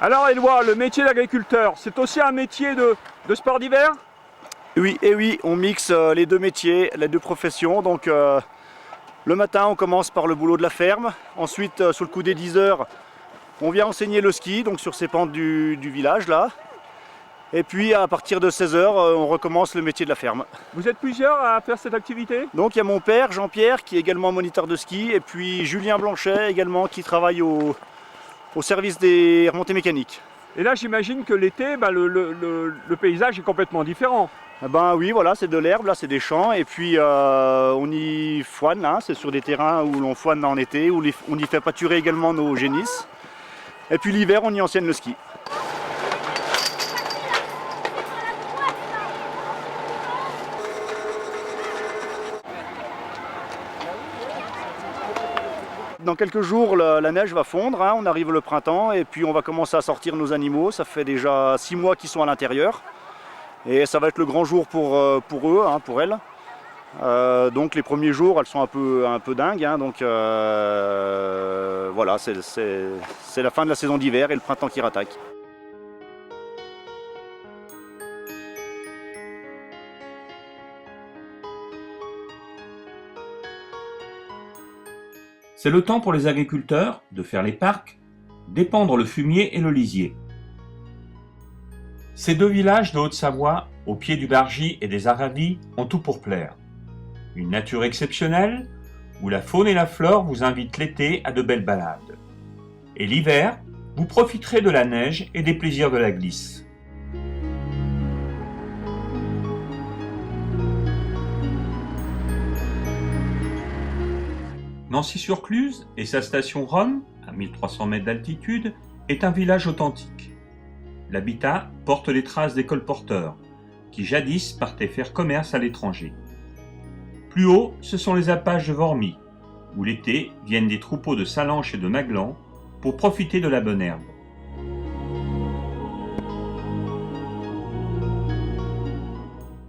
Alors Éloi, le métier d'agriculteur, c'est aussi un métier de sport d'hiver? Oui, et oui, on mixe les deux métiers, les deux professions. Donc le matin, on commence par le boulot de la ferme. Ensuite, sur le coup des 10 heures, on vient enseigner le ski, donc sur ces pentes du village là. Et puis à partir de 16 heures, on recommence le métier de la ferme. Vous êtes plusieurs à faire cette activité? Donc il y a mon père, Jean-Pierre, qui est également moniteur de ski, et puis Julien Blanchet également, qui travaille au service des remontées mécaniques. Et là, j'imagine que l'été, le paysage est complètement différent. Ben oui, voilà, c'est de l'herbe, là c'est des champs, et puis on y foine, là, c'est sur des terrains où l'on foine en été, où on y fait pâturer également nos génisses. Et puis l'hiver, on y enseigne le ski. Dans quelques jours, la neige va fondre, hein, on arrive le printemps et puis on va commencer à sortir nos animaux. Ça fait déjà 6 mois qu'ils sont à l'intérieur et ça va être le grand jour pour eux, hein, pour elles. Donc les premiers jours, elles sont un peu dingues, hein, donc voilà, c'est la fin de la saison d'hiver et le printemps qui rattaque. C'est le temps pour les agriculteurs de faire les parcs, d'épandre le fumier et le lisier. Ces deux villages de Haute-Savoie, au pied du Bargy et des Aravis, ont tout pour plaire. Une nature exceptionnelle, où la faune et la flore vous invitent l'été à de belles balades. Et l'hiver, vous profiterez de la neige et des plaisirs de la glisse. Nancy-sur-Cluse et sa station Rome, à 1300 mètres d'altitude, est un village authentique. L'habitat porte les traces des colporteurs, qui jadis partaient faire commerce à l'étranger. Plus haut, ce sont les alpages de Vormy, où l'été viennent des troupeaux de salanches et de maglans pour profiter de la bonne herbe.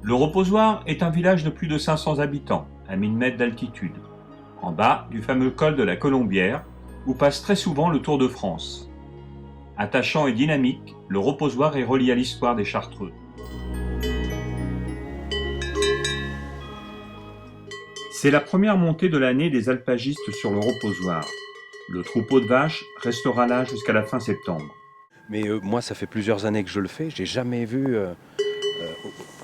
Le Reposoir est un village de plus de 500 habitants, à 1000 mètres d'altitude, en bas du fameux col de la Colombière, où passe très souvent le Tour de France. Attachant et dynamique, le Reposoir est relié à l'histoire des Chartreux. C'est la première montée de l'année des alpagistes sur le Reposoir. Le troupeau de vaches restera là jusqu'à la fin septembre. Mais moi, ça fait plusieurs années que je le fais. J'ai jamais vu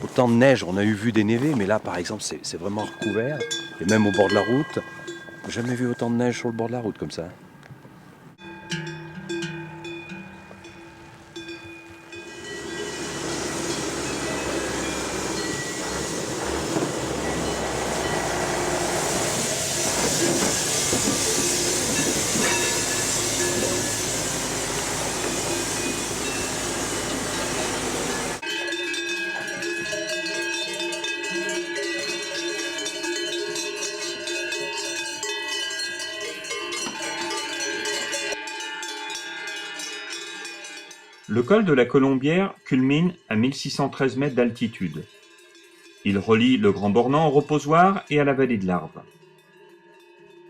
autant de neige. On a vu des névés, mais là, par exemple, c'est vraiment recouvert. Et même au bord de la route, j'ai jamais vu autant de neige sur le bord de la route comme ça. Le col de la Colombière culmine à 1613 mètres d'altitude. Il relie le Grand Bornand au Reposoir et à la vallée de l'Arve.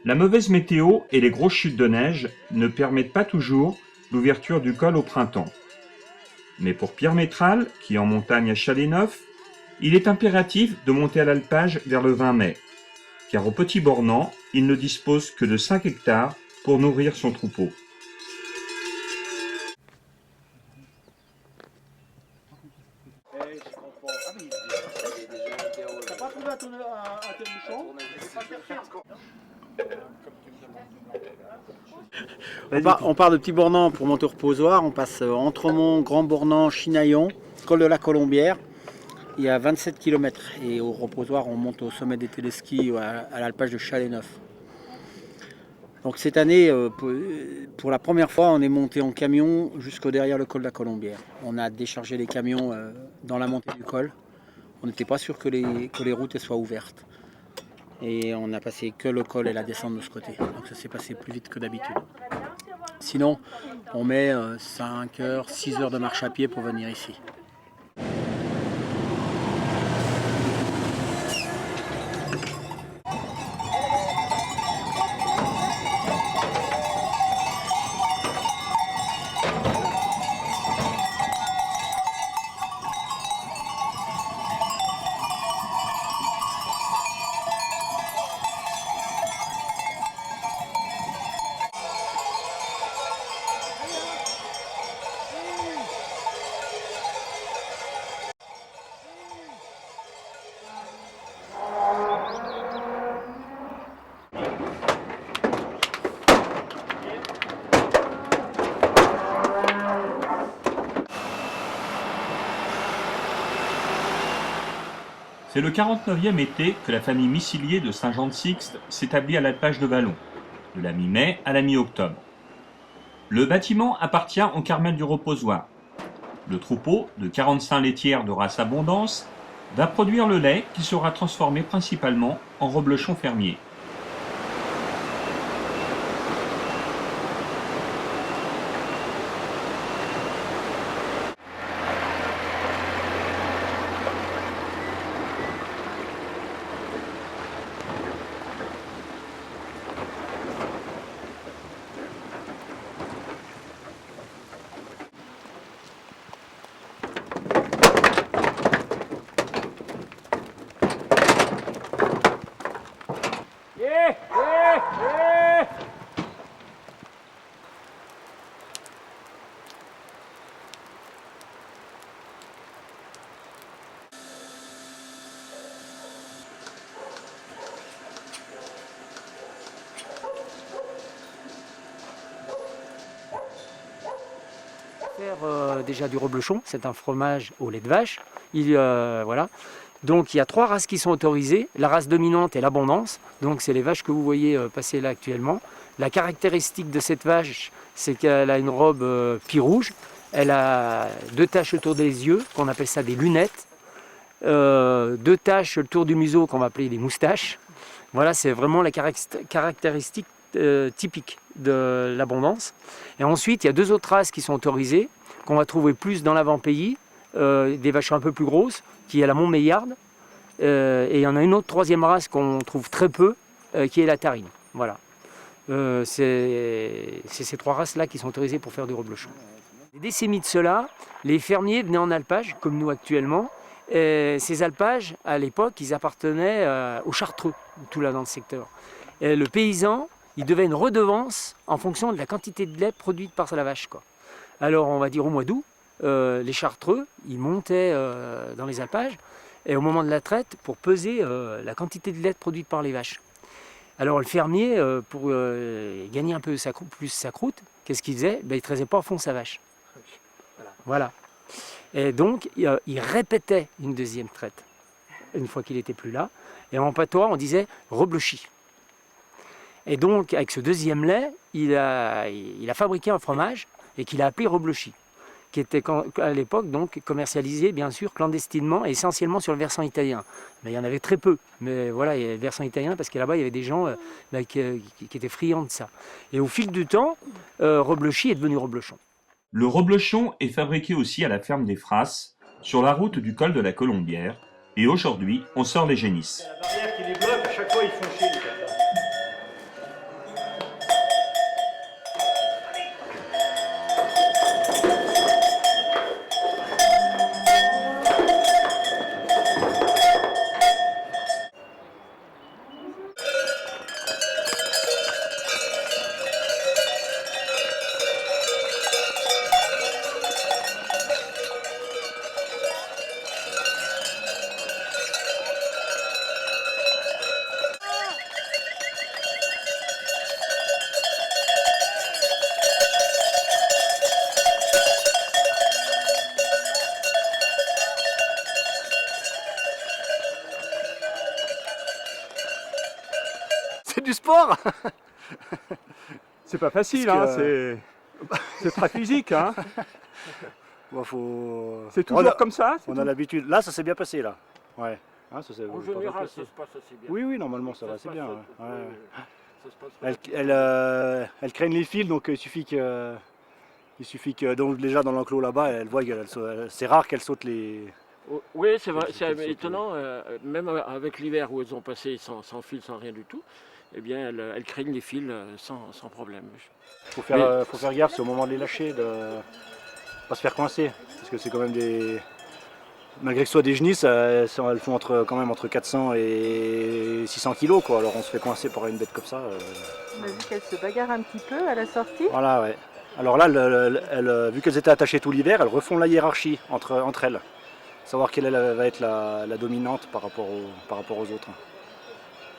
La mauvaise météo et les grosses chutes de neige ne permettent pas toujours l'ouverture du col au printemps. Mais pour Pierre Métral, qui est en montagne à Chalais-Neuf, il est impératif de monter à l'alpage vers le 20 mai, car au Petit Bornand, il ne dispose que de 5 hectares pour nourrir son troupeau. On part de Petit Bornand pour monter au Reposoir, on passe Entremont, Grand Bornand, Chinaillon, Col de la Colombière, il y a 27 km. Et au reposoir, on monte au sommet des téléskis à l'alpage de Chalais-Neuf. Donc cette année, pour la première fois, on est monté en camion jusqu'au derrière le col de la Colombière. On a déchargé les camions dans la montée du col. On n'était pas sûr que les routes soient ouvertes. Et on a passé que le col et la descente de ce côté. Donc ça s'est passé plus vite que d'habitude. Sinon, on met 5 heures, 6 heures de marche à pied pour venir ici. C'est le 49e été que la famille Missilier de Saint-Jean-de-Sixte s'établit à l'alpage de Vallon, de la mi-mai à la mi-octobre. Le bâtiment appartient au Carmel du Reposoir. Le troupeau de 45 laitières de race Abondance va produire le lait qui sera transformé principalement en reblochon fermier. Déjà du reblochon, c'est un fromage au lait de vache. Voilà. Donc il y a 3 races qui sont autorisées. La race dominante est l'abondance, donc c'est les vaches que vous voyez passer là actuellement. La caractéristique de cette vache, c'est qu'elle a une robe pie rouge. Elle a 2 taches autour des yeux, qu'on appelle ça des lunettes. 2 taches autour du museau, qu'on va appeler des moustaches. Voilà, c'est vraiment la caractéristique typique de l'abondance. Et ensuite, il y a 2 autres races qui sont autorisées, qu'on va trouver plus dans l'avant-pays, des vaches un peu plus grosses, qui est la Montméliarde. Et il y en a une autre 3e race qu'on trouve très peu, qui est la Tarine. Voilà. C'est ces 3 races-là qui sont autorisées pour faire du reblochon. Des décennies de cela, les fermiers venaient en alpage, comme nous actuellement. Et ces alpages, à l'époque, ils appartenaient aux Chartreux, tout là dans le secteur. Et le paysan, il devait une redevance en fonction de la quantité de lait produite par la vache, quoi. Alors, on va dire au mois d'août, les Chartreux, ils montaient dans les alpages, et au moment de la traite, pour peser la quantité de lait produite par les vaches. Alors, le fermier, pour gagner un peu plus sa croûte, qu'est-ce qu'il faisait? Il ne traisait pas à fond sa vache. Voilà. Et donc, il répétait une 2e traite, une fois qu'il n'était plus là. Et en patois, on disait « reblochi ». Et donc, avec ce 2e lait, il a fabriqué un fromage et qu'il a appelé reblochi, qui était à l'époque donc commercialisé, bien sûr, clandestinement et essentiellement sur le versant italien. Mais il y en avait très peu. Mais voilà, il y avait le versant italien parce que là-bas, il y avait des gens qui étaient friands de ça. Et au fil du temps, reblochi est devenu reblochon. Le reblochon est fabriqué aussi à la ferme des Frasses, sur la route du col de la Colombière, et aujourd'hui, on sort les génisses. La barrière qui les bloque, à chaque fois ils font chier les gars. C'est du sport. C'est pas facile, Parce c'est très physique. Hein. Bon, C'est toujours comme ça. On a l'habitude. Là, ça s'est bien passé, là. Ouais. Hein, ça s'est En pas mal général, passé. ça se passe assez bien. Oui, normalement, ça va se assez passe, bien. Ouais. ça se passe Elle craigne les fils, donc il suffit que donc déjà dans l'enclos là-bas, elle voit c'est rare qu'elle saute les. Oui, c'est vrai, c'est Surtout- étonnant, même avec l'hiver où elles ont passé sans fil, sans rien du tout, eh bien elles craignent les fils sans problème. Faut faire gaffe, c'est au moment de les lâcher, de pas se faire coincer, parce que c'est quand même des. Malgré que ce soit des genisses, elles font quand même entre 400 et 600 kilos, quoi. Alors on se fait coincer par une bête comme ça. On a vu qu'elle se bagarre un petit peu à la sortie. Voilà, ouais. Alors là, vu qu'elles étaient attachées tout l'hiver, elles refont la hiérarchie entre elles. Savoir quelle va être la dominante par rapport aux autres.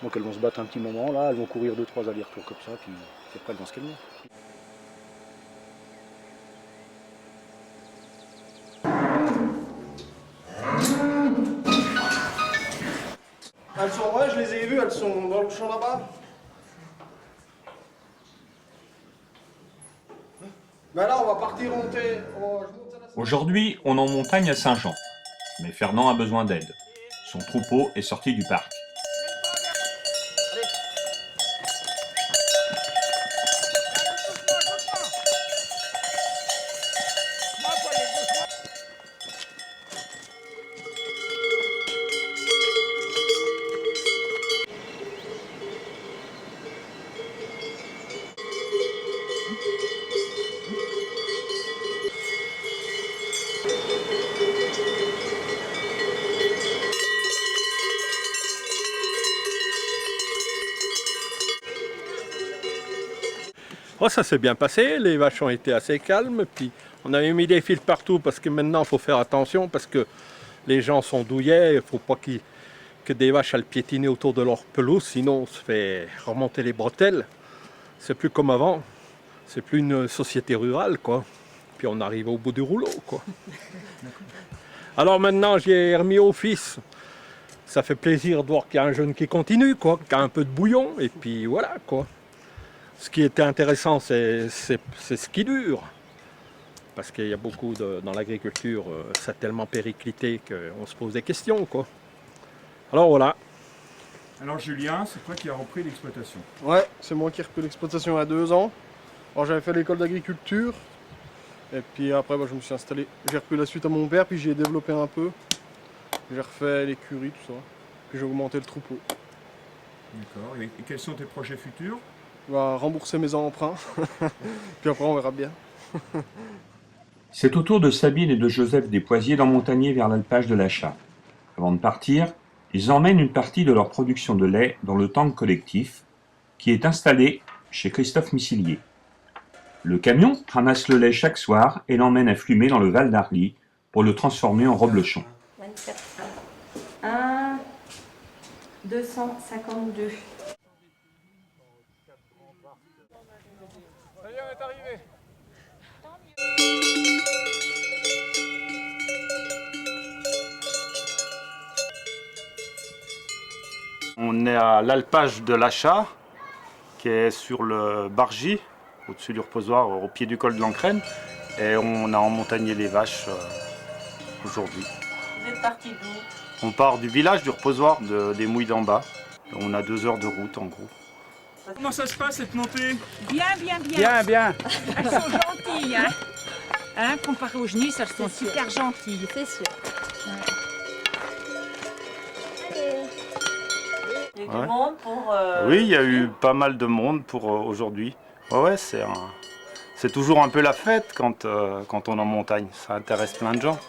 Donc elles vont se battre un petit moment, là, elles vont courir 2-3 allers-retours comme ça, puis après elles vont se calmer. Elles sont vraies, je les ai vues, elles sont dans le champ là-bas. Ben là, on va partir monter. Aujourd'hui, on est en montagne à Saint-Jean. Mais Fernand a besoin d'aide. Son troupeau est sorti du parc. Oh, ça s'est bien passé, les vaches ont été assez calmes, puis on avait mis des fils partout parce que maintenant il faut faire attention parce que les gens sont douillets, il ne faut pas que des vaches aillent piétiner autour de leur pelouse, sinon on se fait remonter les bretelles. C'est plus comme avant, c'est plus une société rurale, quoi. Puis on arrive au bout du rouleau, quoi. Alors maintenant j'ai remis au fils. Ça fait plaisir de voir qu'il y a un jeune qui continue, quoi, qui a un peu de bouillon, et puis voilà, quoi. Ce qui était intéressant, c'est ce qui dure. Parce qu'il y a beaucoup dans l'agriculture, ça a tellement périclité qu'on se pose des questions, quoi. Alors voilà. Alors Julien, c'est toi qui as repris l'exploitation. Ouais, c'est moi qui ai repris l'exploitation à 2 ans. Alors j'avais fait l'école d'agriculture. Et puis après, je me suis installé. J'ai repris la suite à mon père, puis j'ai développé un peu. J'ai refait l'écurie, tout ça. Puis j'ai augmenté le troupeau. D'accord. Et quels sont tes projets futurs? On va rembourser mes emprunts. Puis après, on verra bien. C'est au tour de Sabine et de Joseph Despoisiers d'emmontagner vers l'alpage de l'Achat. Avant de partir, ils emmènent une partie de leur production de lait dans le tank collectif, qui est installé chez Christophe Missilier. Le camion ramasse le lait chaque soir et l'emmène à Flumet dans le Val d'Arly pour le transformer en reblochon. 24. 1, 252. On est à l'alpage de l'Achat, qui est sur le Bargy, au-dessus du reposoir, au pied du col de l'Ancrène. Et on a emmontagné les vaches aujourd'hui. Vous êtes parti d'où? On part du village du reposoir, des Mouilles d'en bas. On a 2 heures de route en gros. Comment ça se passe cette montée? Bien, bien, bien. Bien, bien. Elles sont gentilles, hein, comparé aux genisses, elles sont super gentilles. C'est sûr. Il y a eu Ouais. du monde pour... Oui, il y a eu pas mal de monde pour aujourd'hui. Ouais, c'est toujours un peu la fête quand on est en montagne. Ça intéresse plein de gens.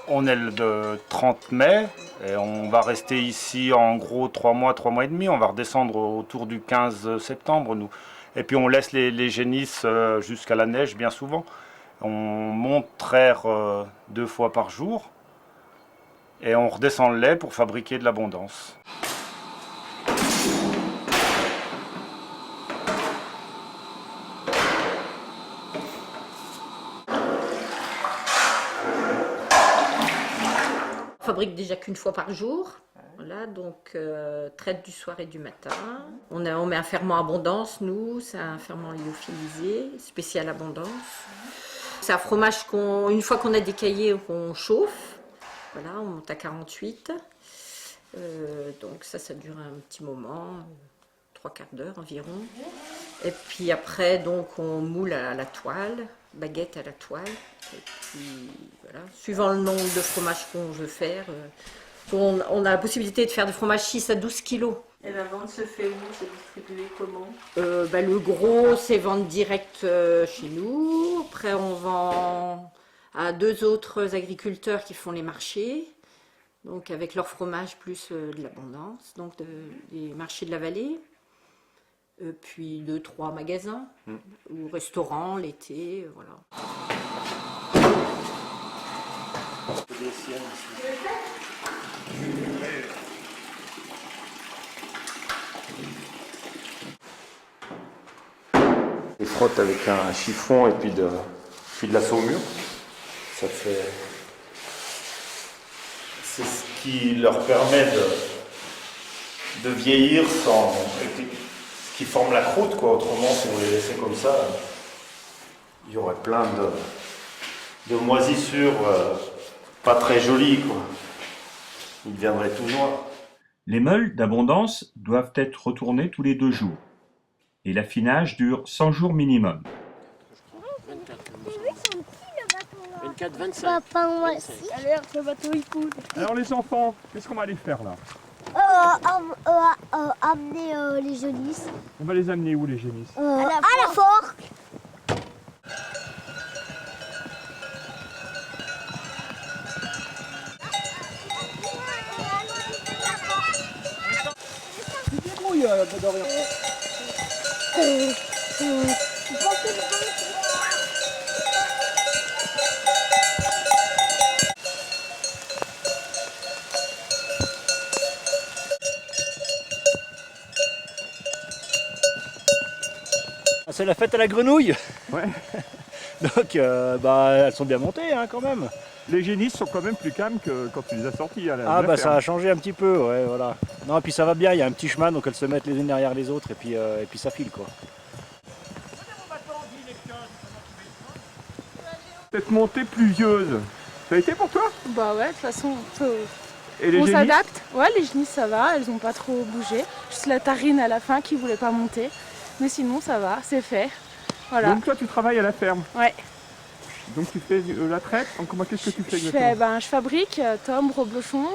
On est le 30 mai et on va rester ici en gros 3 mois et demi. On va redescendre autour du 15 septembre, nous. Et puis on laisse les génisses jusqu'à la neige bien souvent. On monte traire 2 fois par jour et on redescend le lait pour fabriquer de l'abondance. On fabrique déjà qu'une fois par jour. Voilà, donc traite du soir et du matin. On met un ferment abondance, nous, c'est un ferment lyophilisé, spécial abondance. C'est un fromage une fois qu'on a décaillé, qu'on chauffe. Voilà, on monte à 48. Donc ça dure un petit moment, 3/4 d'heure environ. Et puis après, donc on moule à la toile, baguette à la toile. Et puis voilà, suivant le nombre de fromage qu'on veut faire. On a la possibilité de faire du fromage 6 à 12 kilos. Et la vente se fait où? C'est distribué comment? Le gros, c'est vente directe chez nous. Après, on vend à 2 autres agriculteurs qui font les marchés. Donc avec leur fromage plus de l'abondance. Donc les marchés de la vallée. Puis 2-3 magasins. Ou restaurants l'été, voilà. Ils frottent avec un chiffon et puis de la saumure. Ça fait... C'est ce qui leur permet de vieillir sans... Ce qui forme la croûte, quoi. Autrement, si on les laissait comme ça, il y aurait plein de moisissures pas très jolies, quoi. Ils deviendraient tout noirs. Les meules d'abondance doivent être retournées tous les 2 jours. Et l'affinage dure 100 jours minimum. 24, 25. Papa, moi aussi. Alors, le bateau il coule. Alors les enfants, qu'est-ce qu'on va aller faire là? Amener les génisses. On va les amener où les génisses? À la forque. C'est la fête à la grenouille. Ouais. Donc elles sont bien montées hein, quand même. Les génisses sont quand même plus calmes que quand tu les as sortis à la Ah la bah ferme. ça a changé un petit peu, ouais voilà. Non et puis ça va bien, il y a un petit chemin donc elles se mettent les unes derrière les autres et puis ça file quoi. Cette montée pluvieuse, ça a été pour toi? Bah ouais, de toute façon, Et les on génisses? s'adapte. Ouais, les génisses ça va, elles ont pas trop bougé. Juste la tarine à la fin qui voulait pas monter. Mais sinon ça va, c'est fait. Voilà. Donc toi tu travailles à la ferme? Ouais. Donc tu fais la traite? Qu'est-ce que tu fais Je exactement? je fabrique tombes, reblochons.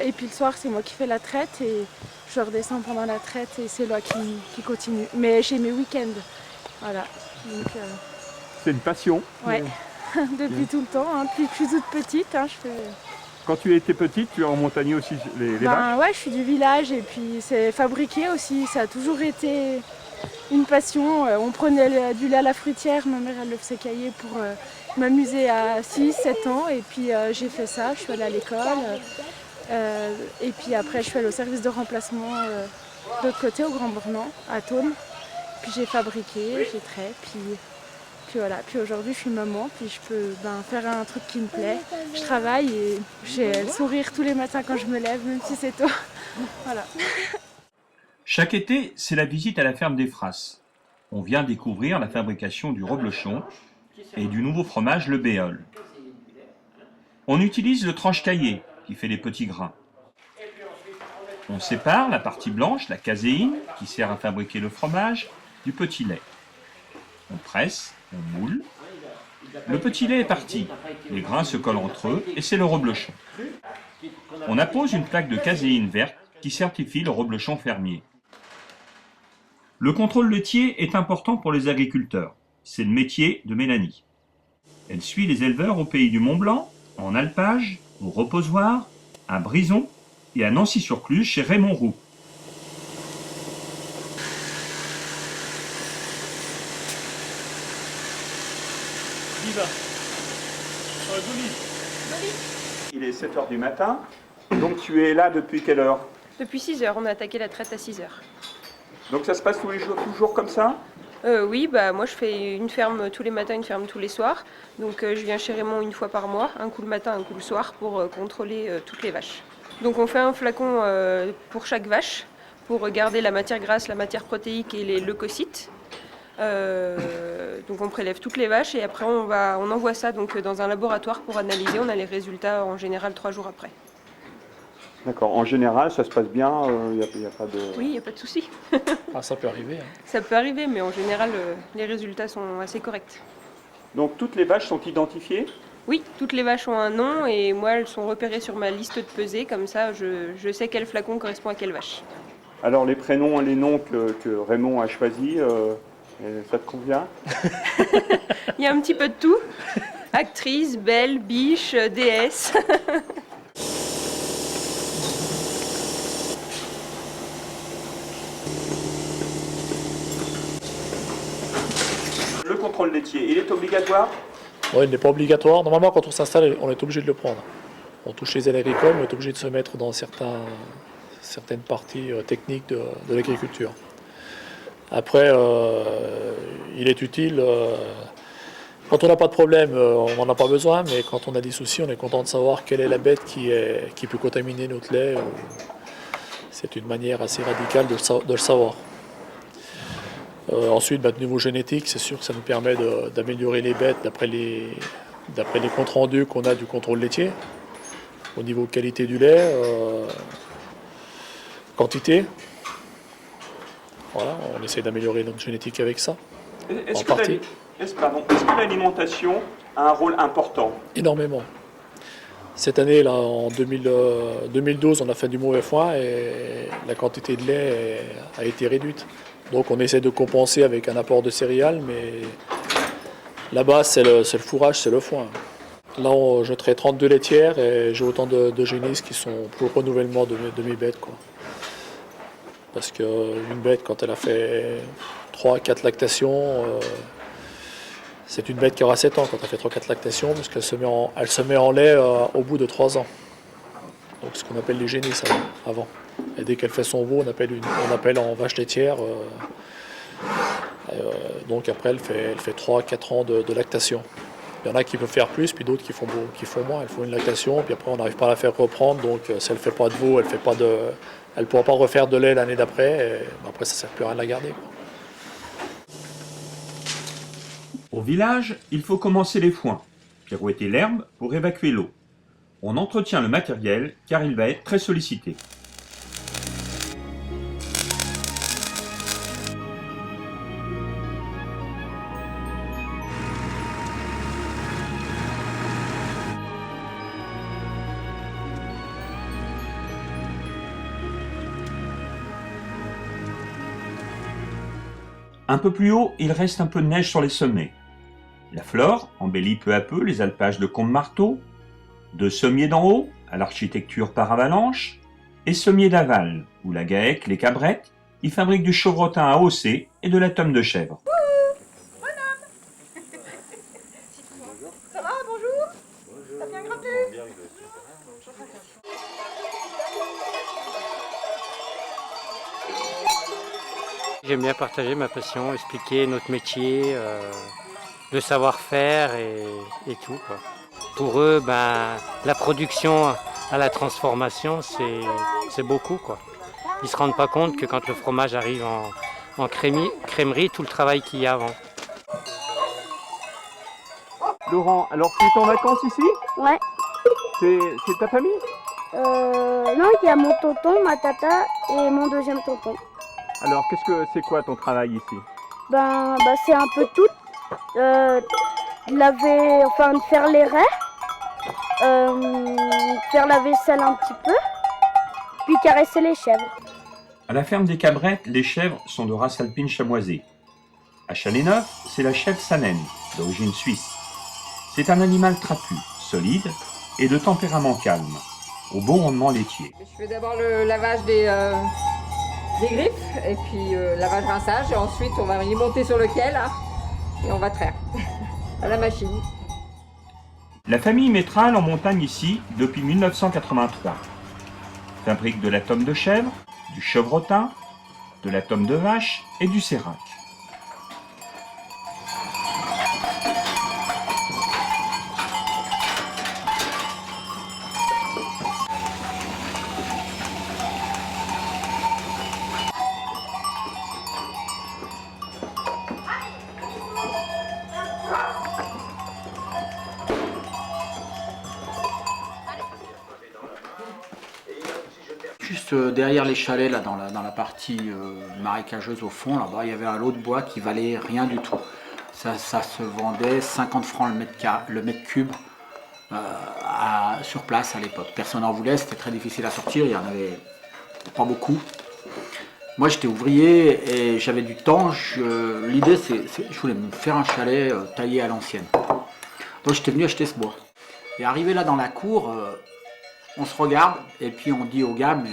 Et puis le soir c'est moi qui fais la traite et je redescends pendant la traite et c'est là qui continue. Mais j'ai mes week-ends. Voilà. Donc, C'est une passion? ouais. Depuis tout le temps, hein. Depuis que je suis toute petite, hein, je fais... Quand tu étais petite, tu as remontagnais aussi les vaches? Ouais, je suis du village et puis c'est fabriqué aussi, ça a toujours été une passion. On prenait du lait à la fruitière, ma mère elle le faisait cailler pour m'amuser à 6-7 ans et puis j'ai fait ça, je suis allée à l'école et puis après je suis allée au service de remplacement de l'autre côté au Grand Bornand, à Thônes. Puis j'ai fabriqué, j'ai trait, puis voilà. Puis aujourd'hui je suis maman, puis je peux faire un truc qui me plaît. Je travaille et j'ai le sourire tous les matins quand je me lève, même si c'est tôt. Voilà. Chaque été, c'est la visite à la ferme des Frasses. On vient découvrir la fabrication du reblochon et du nouveau fromage le béole. On utilise le tranche-caillé qui fait les petits grains. On sépare la partie blanche, la caséine, qui sert à fabriquer le fromage, du petit lait. On presse, on moule. Le petit lait est parti, les grains se collent entre eux et c'est le reblochon. On appose une plaque de caséine verte qui certifie le reblochon fermier. Le contrôle laitier est important pour les agriculteurs. C'est le métier de Mélanie. Elle suit les éleveurs au pays du Mont-Blanc, en alpage, au reposoir, à Brison et à Nancy-sur-Cluse chez Raymond Roux. Il est 7h du matin, donc tu es là depuis quelle heure? Depuis 6h, on a attaqué la traite à 6h. Donc ça se passe tous les jours, toujours comme ça? Oui, moi je fais une ferme tous les matins, une ferme tous les soirs. Donc je viens chez Raymond une fois par mois, un coup le matin, un coup le soir, pour contrôler toutes les vaches. Donc on fait un flacon pour chaque vache, pour garder la matière grasse, la matière protéique et les leucocytes. Donc on prélève toutes les vaches et après on envoie ça donc dans un laboratoire pour analyser. On a les résultats en général 3 jours après. D'accord. En général, ça se passe bien. Il n'y a pas de. Oui, il n'y a pas de souci. Ça peut arriver. Hein. Ça peut arriver, mais en général les résultats sont assez corrects. Donc toutes les vaches sont identifiées? Oui, toutes les vaches ont un nom et moi elles sont repérées sur ma liste de pesée, comme ça je sais quel flacon correspond à quelle vache. Alors les prénoms, les noms que Raymond a choisis, ça te convient? Il y a un petit peu de tout. Actrice, belle, biche, déesse. Le contrôle laitier, il est obligatoire? Oui, il n'est pas obligatoire. Normalement, quand on s'installe, on est obligé de le prendre. On touche les aides agricoles, on est obligé de se mettre dans certaines parties techniques de l'agriculture. Après, il est utile. Quand on n'a pas de problème, on n'en a pas besoin, mais quand on a des soucis, on est content de savoir quelle est la bête qui peut contaminer notre lait. C'est une manière assez radicale de le savoir. Ensuite, de niveau génétique, c'est sûr que ça nous permet d'améliorer les bêtes d'après les comptes rendus qu'on a du contrôle laitier. Au niveau qualité du lait, quantité. Voilà, on essaie d'améliorer notre génétique avec ça. Est-ce que l'alimentation a un rôle important? Énormément. Cette année, là, en 2012, on a fait du mauvais foin et la quantité de lait a été réduite. Donc on essaie de compenser avec un apport de céréales, mais la base c'est le fourrage, c'est le foin. Là je traite 32 laitières et j'ai autant de génisses qui sont pour le renouvellement de mes bêtes, quoi. Parce qu'une bête, quand elle a fait 3-4 lactations, c'est une bête qui aura 7 ans quand elle fait 3-4 lactations, parce qu'elle se met en lait au bout de 3 ans. Donc ce qu'on appelle les génisses avant. Et dès qu'elle fait son veau, on appelle en vache laitière. Donc après, elle fait 3-4 ans de lactation. Il y en a qui peuvent faire plus, puis d'autres qui font moins. Elles font une lactation, puis après on n'arrive pas à la faire reprendre. Donc si elle ne fait pas de veau, elle ne pourra pas refaire de lait l'année d'après. Après, ça ne sert plus à rien de la garder, quoi. Au village, il faut commencer les foins, pirouetter l'herbe pour évacuer l'eau. On entretient le matériel car il va être très sollicité. Un peu plus haut, il reste un peu de neige sur les sommets. La flore embellit peu à peu les alpages de Combe-Marteau, de sommiers d'en haut à l'architecture par avalanche, et sommiers d'aval, où la GAEC, les cabrettes, y fabriquent du chevrotin à hausser et de la tome de chèvre. Ça va, bonjour? T'as bien grimpé? J'aime bien partager ma passion, expliquer notre métier, le savoir-faire et tout, quoi. Pour eux, la production à la transformation, c'est beaucoup, quoi. Ils ne se rendent pas compte que quand le fromage arrive en crèmerie, tout le travail qu'il y a avant. Laurent, alors tu es en vacances ici? Ouais. C'est ta famille? Non, il y a mon tonton, ma tata et mon deuxième tonton. Alors c'est quoi ton travail ici? C'est un peu tout. De faire les raies, faire la vaisselle un petit peu, puis caresser les chèvres. À la ferme des Cabrettes, les chèvres sont de race alpine chamoisée. À Chalais-Neuf, c'est la chèvre Saanen, d'origine suisse. C'est un animal trapu, solide et de tempérament calme, au bon rendement laitier. Je fais d'abord le lavage des griffes et puis lavage rinçage et ensuite on va y monter sur le quai là et on va traire à la machine. La famille Métral en montagne ici depuis 1983. Fabrique de la tome de chèvre, du chevrotin, de la tome de vache et du sérac. juste derrière les chalets, là, dans la partie marécageuse au fond, là-bas, il y avait un lot de bois qui valait rien du tout. Ça se vendait 50 francs le mètre cube sur place à l'époque. Personne n'en voulait, c'était très difficile à sortir, il n'y en avait pas beaucoup. Moi j'étais ouvrier et j'avais du temps. L'idée je voulais me faire un chalet taillé à l'ancienne. Donc j'étais venu acheter ce bois. Et arrivé là dans la cour, on se regarde et puis on dit au gars, mais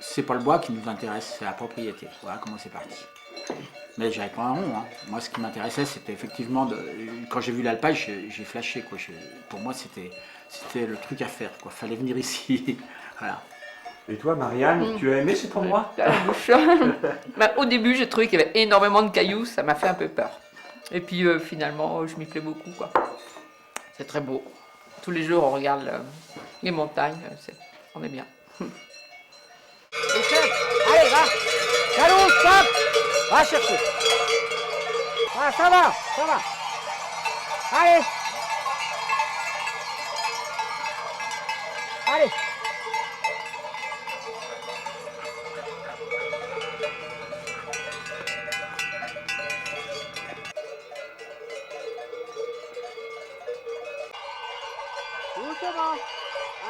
c'est pas le bois qui nous intéresse, c'est la propriété. Voilà comment c'est parti. Mais j'avais pas un rond. Hein. Moi ce qui m'intéressait c'était effectivement, quand j'ai vu l'alpage, j'ai flashé. Quoi. Pour moi c'était le truc à faire. Il fallait venir ici. Voilà. Et toi, Marianne, tu as aimé cet endroit? Au début, j'ai trouvé qu'il y avait énormément de cailloux, ça m'a fait un peu peur. Et puis finalement, je m'y plais beaucoup. C'est très beau. Tous les jours, on regarde les montagnes, on est bien. Allez, va! Calou, stop! Va chercher! Ah, ça va! Allez! Allez!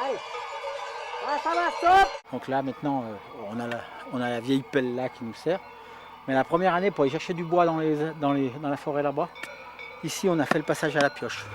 Allez. Ah, ça va, stop. Donc là maintenant on a la vieille pelle là qui nous sert. Mais la première année pour aller chercher du bois dans la forêt là-bas, ici on a fait le passage à la pioche.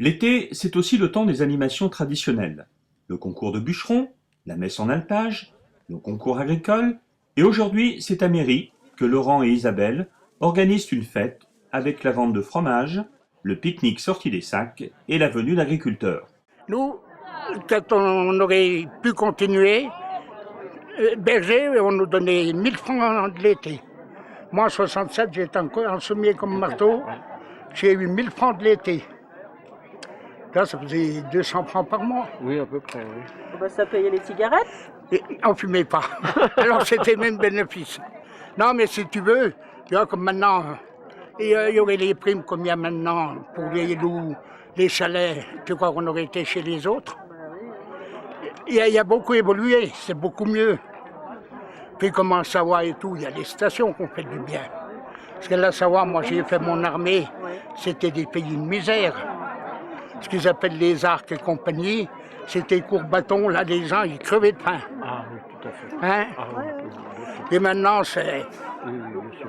L'été, c'est aussi le temps des animations traditionnelles. Le concours de bûcherons, la messe en alpage, le concours agricole, et aujourd'hui, c'est à Méry que Laurent et Isabelle organisent une fête avec la vente de fromage, le pique-nique sorti des sacs et la venue d'agriculteurs. Nous, quand on aurait pu continuer, berger, on nous donnait 1000 francs de l'été. Moi, en 67, j'étais encore ensommier comme marteau, j'ai eu 1000 francs de l'été. Là, ça faisait 200 francs par mois. Oui, à peu près, oui. Ça payait les cigarettes? Et on fumait pas. Alors c'était même bénéfice. Non, mais si tu veux, tu vois, comme maintenant, il y aurait les primes comme il y a maintenant pour les loups, les chalets. Tu crois qu'on aurait été chez les autres? Il y a beaucoup évolué, c'est beaucoup mieux. Puis comme en Savoie et tout, il y a des stations qui ont fait du bien. Parce que la Savoie, moi j'ai fait mon armée, c'était des pays de misère. Ce qu'ils appellent les arcs et compagnie, c'était court-bâton, là les gens ils crevaient de faim. Ah oui, tout à fait. Hein? Ah, oui, et maintenant c'est... Oui, bien sûr.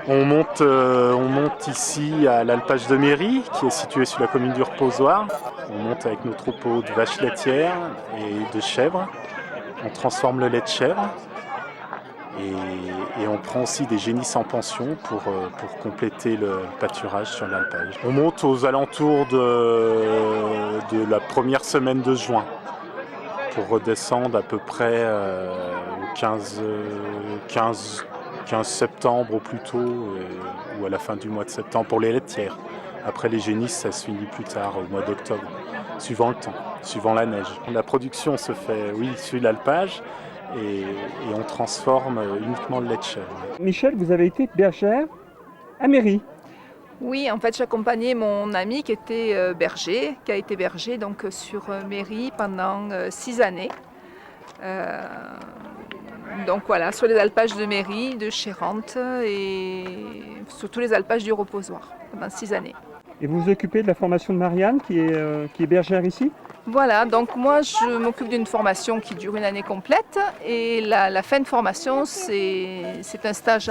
On monte ici à l'alpage de Méry, qui est situé sur la commune du Reposoir. On monte avec nos troupeaux de vaches laitières et de chèvres. On transforme le lait de chèvre et on prend aussi des génisses en pension pour compléter le pâturage sur l'alpage. On monte aux alentours de la première semaine de juin pour redescendre à peu près au 15 septembre au plus tôt ou à la fin du mois de septembre pour les laitières. Après les génisses, ça se finit plus tard, au mois d'octobre, suivant le temps, suivant la neige. La production se fait, oui, sur l'alpage et on transforme uniquement le lait de chèvre. Michel, vous avez été bergère à Méry. Oui, en fait, j'accompagnais mon ami qui était berger, qui a été berger donc, sur Méry pendant 6 années. Donc voilà, sur les alpages de Méry, de Chérante et sur tous les alpages du Reposoir pendant 6 années. Et vous vous occupez de la formation de Marianne qui est bergère ici? Voilà, donc moi je m'occupe d'une formation qui dure une année complète et la fin de formation c'est un stage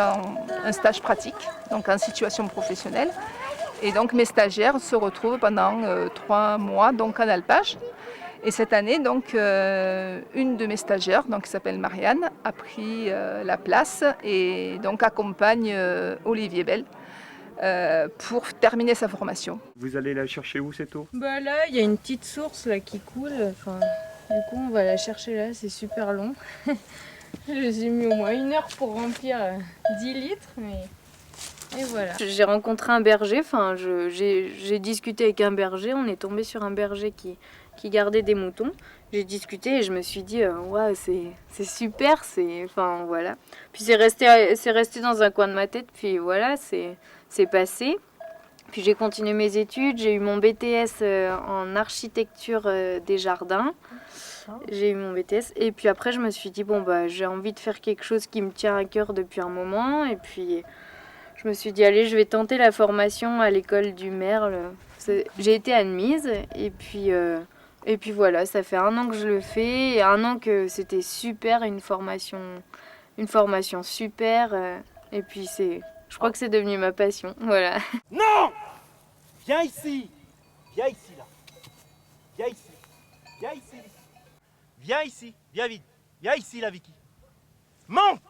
pratique, donc en situation professionnelle. Et donc mes stagiaires se retrouvent pendant 3 mois donc en alpage. Et cette année, donc, une de mes stagiaires, donc, qui s'appelle Marianne, a pris la place et donc accompagne Olivier Bell pour terminer sa formation. Vous allez la chercher où cette eau? Là, il y a une petite source là, qui coule. Enfin, Du coup, on va la chercher là, c'est super long. Je les ai mis au moins 1 heure pour remplir 10 litres, mais... Et voilà. J'ai rencontré un berger, enfin, j'ai discuté avec un berger, on est tombé sur un berger qui gardait des moutons. J'ai discuté et je me suis dit, ouais, c'est super, enfin voilà. Puis c'est resté dans un coin de ma tête, puis voilà, c'est passé. Puis j'ai continué mes études, j'ai eu mon BTS en architecture des jardins. J'ai eu mon BTS et puis après je me suis dit, bon bah j'ai envie de faire quelque chose qui me tient à cœur depuis un moment. Et puis je me suis dit, allez, je vais tenter la formation à l'école du Merle. J'ai été admise et puis voilà, ça fait 1 an que je le fais et 1 an que c'était super, une formation super. Et puis je crois que c'est devenu ma passion, voilà. Non! Viens ici! Viens ici là! Viens ici! Viens ici! Viens ici! Viens vite! Viens ici là, Vicky! Monte!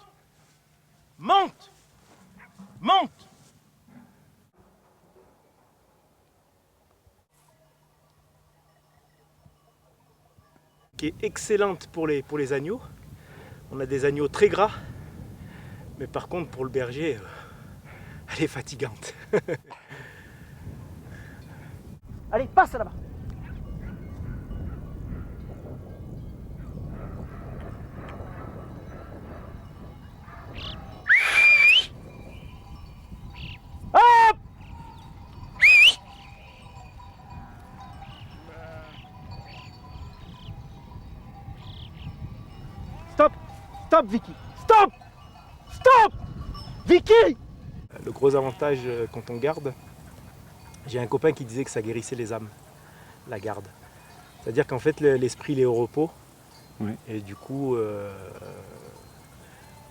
Monte! Monte! Qui est excellente pour les agneaux. On a des agneaux très gras, mais par contre pour le berger, elle est fatigante. Allez, passe là-bas. Hop! Stop! Stop, Vicky! Stop! Stop! Vicky! Le gros avantage quand on garde, j'ai un copain qui disait que ça guérissait les âmes, la garde. C'est-à-dire qu'en fait l'esprit il est au repos, et du coup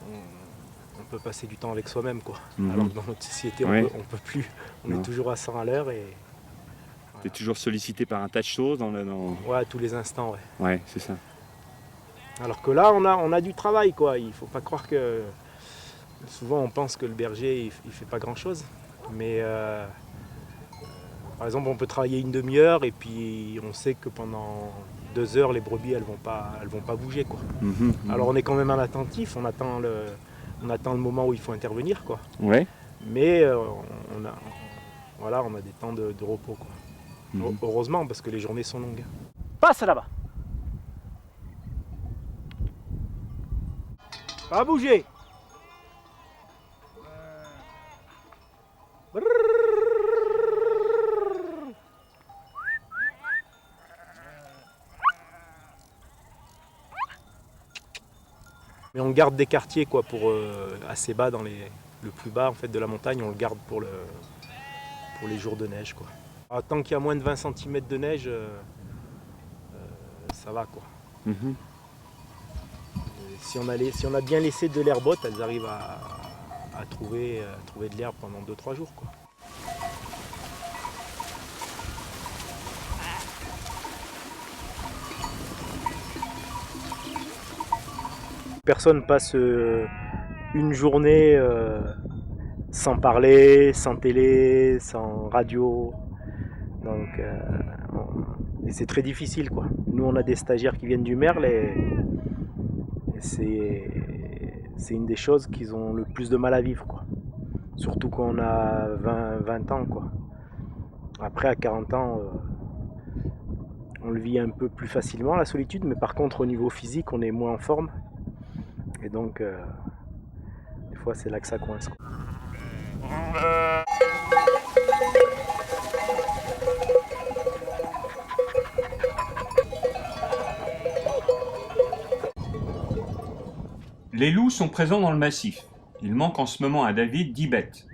on peut passer du temps avec soi-même, quoi. Alors que dans notre société on peut plus, on est toujours à 100 à l'heure et... Tu es toujours sollicité par un tas de choses Ouais, à tous les instants, ouais. Ouais, c'est ça. Alors que là on a du travail, quoi. Il faut pas croire que... Souvent on pense que le berger il fait pas grand chose, mais par exemple on peut travailler une demi-heure et puis on sait que pendant 2 heures les brebis elles vont pas bouger, quoi. Alors on est quand même un attentif, on attend le moment où il faut intervenir, quoi. Ouais. Mais on a des temps de repos, quoi. Heureusement, parce que les journées sont longues. Passe là-bas. Pas bouger. Mais on garde des quartiers, quoi, pour assez bas, le plus bas en fait de la montagne, on le garde pour les jours de neige, quoi. Alors, tant qu'il y a moins de 20 cm de neige, ça va, quoi. Si on a bien laissé de l'herbe haute, elles arrivent à trouver de l'herbe pendant 2-3 jours, quoi. Personne passe une journée sans parler, sans télé, sans radio. Donc et c'est très difficile, quoi. Nous on a des stagiaires qui viennent du Merle et c'est une des choses qu'ils ont le plus de mal à vivre, quoi. Surtout quand on a 20 ans, quoi. Après à 40 ans on le vit un peu plus facilement, la solitude, mais par contre au niveau physique on est moins en forme. Et donc, des fois, c'est là que ça coince, quoi. Les loups sont présents dans le massif. Il manque en ce moment à David 10 bêtes.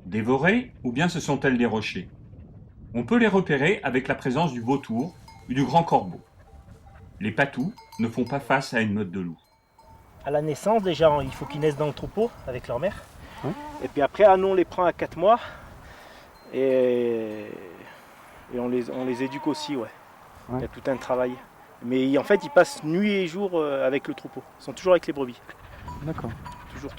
Dévorées ou bien ce sont-elles des rochers? On peut les repérer avec la présence du vautour ou du grand corbeau. Les patous ne font pas face à une meute de loups. À la naissance, déjà, il faut qu'ils naissent dans le troupeau avec leur mère. Et puis après, nous, on les prend à 4 mois et on les éduque aussi, ouais. Il y a tout un travail. Mais en fait, ils passent nuit et jour avec le troupeau. Ils sont toujours avec les brebis. D'accord. Toujours.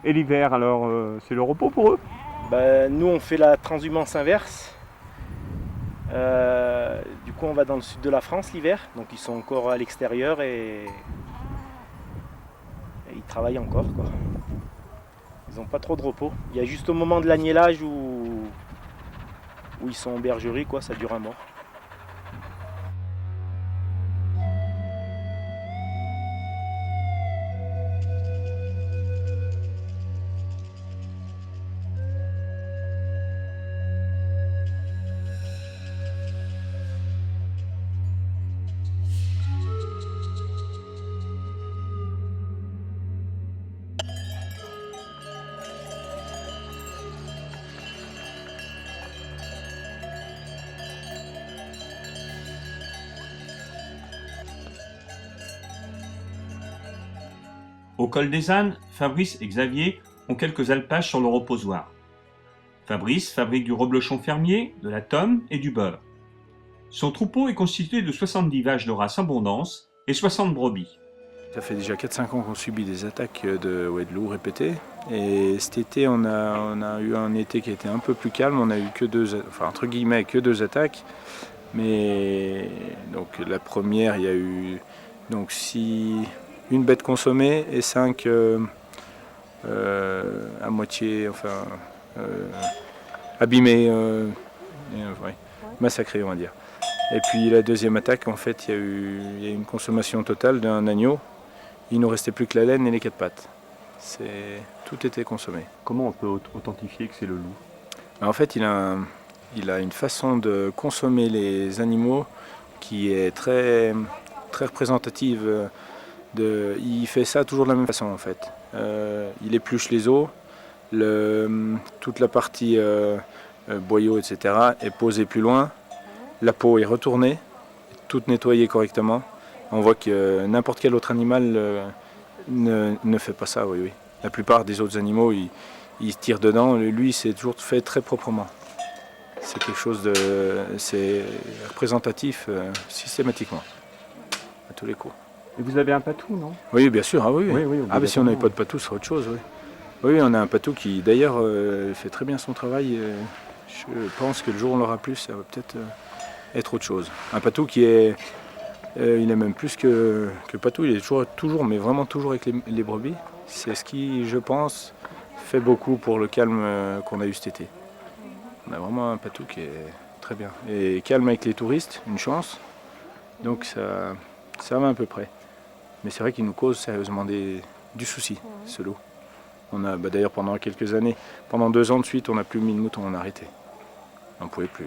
Et l'hiver, alors, c'est le repos pour eux? Nous, on fait la transhumance inverse. Du coup, on va dans le sud de la France l'hiver, donc ils sont encore à l'extérieur et ils travaillent encore, quoi. Ils n'ont pas trop de repos. Il y a juste au moment de l'agnellage où ils sont en bergerie, quoi, ça dure un mois. Au col des ânes, Fabrice et Xavier ont quelques alpages sur le reposoir. Fabrice fabrique du reblochon fermier, de la tome et du beurre. Son troupeau est constitué de 70 vaches de race abondance et 60 brebis. Ça fait déjà 4-5 ans qu'on subit des attaques de loups répétées. Et cet été, on a eu un été qui a été un peu plus calme. On a eu que entre guillemets, que 2 attaques. Mais donc la première, il y a eu donc 1 bête consommée et 5 à moitié, abîmées, massacrées, on va dire. Et puis la deuxième attaque, en fait, il y a eu une consommation totale d'un agneau. Il ne nous restait plus que la laine et les 4 pattes. Tout était consommé. Comment on peut authentifier que c'est le loup? En fait, il a une façon de consommer les animaux qui est très, très représentative. Il fait ça toujours de la même façon, en fait. Il épluche les os, toute la partie boyau, etc. est posée plus loin. La peau est retournée, toute nettoyée correctement. On voit que n'importe quel autre animal ne fait pas ça, oui. La plupart des autres animaux, ils tirent dedans. Lui, c'est toujours fait très proprement. C'est quelque chose c'est représentatif systématiquement, à tous les coups. Et vous avez un patou, non? Oui, bien sûr. Ah, oui. Mais si on n'avait pas de patou, ce serait autre chose, oui. Oui, on a un patou qui, d'ailleurs, fait très bien son travail. Je pense que le jour où on l'aura plus, ça va peut-être être autre chose. Un patou qui est... il est même plus que patou, il est toujours, mais vraiment toujours avec les brebis. C'est ce qui, je pense, fait beaucoup pour le calme qu'on a eu cet été. On a vraiment un patou qui est très bien. Et calme avec les touristes, une chance. Donc ça va à peu près. Mais c'est vrai qu'il nous cause sérieusement du souci, ce loup. On a d'ailleurs pendant quelques années, pendant 2 ans de suite, on n'a plus mis de mouton, on a arrêté. On ne pouvait plus.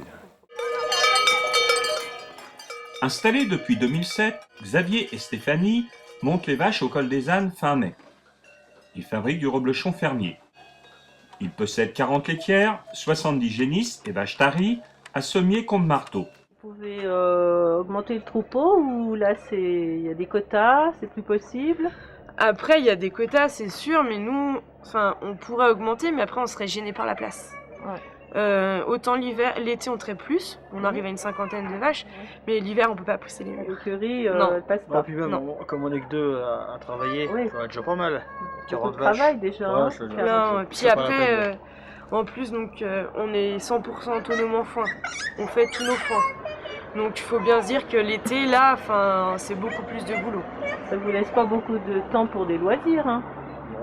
Installés depuis 2007, Xavier et Stéphanie montent les vaches au col des ânes fin mai. Ils fabriquent du reblochon fermier. Ils possèdent 40 laitières, 70 génisses et vaches taries à Sommier contre Marteau. Vous pouvez augmenter le troupeau ou là il y a des quotas, c'est plus possible? Après, il y a des quotas, c'est sûr, mais nous, on pourrait augmenter, mais après, on serait gêné par la place. Ouais. Autant l'été, on traite plus, on arrive à une 50aine de vaches, mais l'hiver, on peut pas pousser les murs. L'écurie, elle passe pas. Puis même, comme on est que 2 à travailler, ça va être déjà pas mal. 40 vaches. Travail déjà. Puis après, en plus, donc, on est 100% autonome en foin. On fait tous nos foins. Donc il faut bien se dire que l'été, là, c'est beaucoup plus de boulot. Ça vous laisse pas beaucoup de temps pour des loisirs, hein?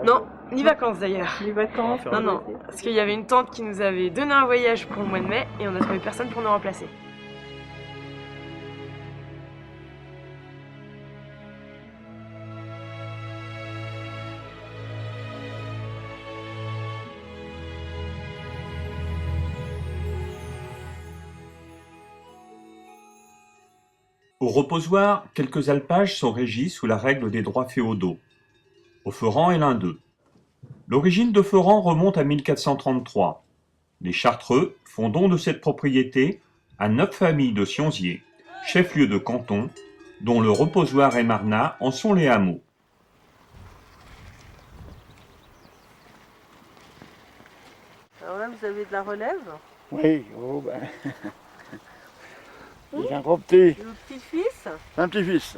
Non, ni vacances d'ailleurs. Ni vacances? Non, parce qu'il y avait une tante qui nous avait donné un voyage pour le mois de mai et on a trouvé personne pour nous remplacer. Au reposoir, quelques alpages sont régis sous la règle des droits féodaux. Aufferrand est l'un d'eux. L'origine d'Aufferrand remonte à 1433. Les Chartreux font don de cette propriété à 9 familles de Sionziers, chef-lieu de canton, dont le reposoir et Marnat en sont les hameaux. Alors là, vous avez de la relève? Oui, j'ai un gros petit. Le petit-fils? Un petit-fils.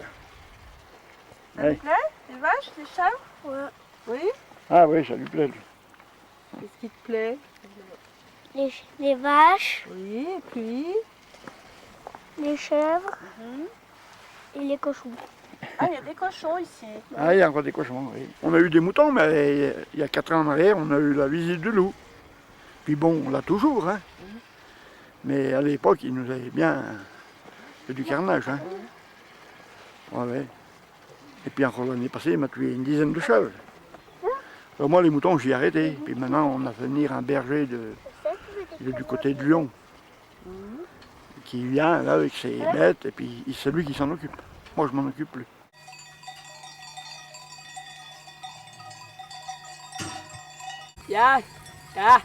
Ça lui plaît? Les vaches, les chèvres? Ouais. Oui? Ah oui, ça lui plaît, lui. Qu'est-ce qui te plaît? Les vaches. Oui, et puis? les chèvres et les cochons. Ah, il y a des cochons ici. Ah, il y a encore des cochons, oui. On a eu des moutons, mais il y a 4 ans en arrière, on a eu la visite du loup. Puis bon, on l'a toujours, hein. Mais à l'époque, il nous avait bien fait du carnage, hein. Ouais, ouais. Et puis encore l'année passée, il m'a tué une dizaine de chèvres. Alors moi, les moutons, j'y ai arrêté. Puis maintenant, on a fait venir un berger du côté de Lyon, qui vient là avec ses bêtes, et puis c'est lui qui s'en occupe. Moi, je m'en occupe plus. Viens, viens.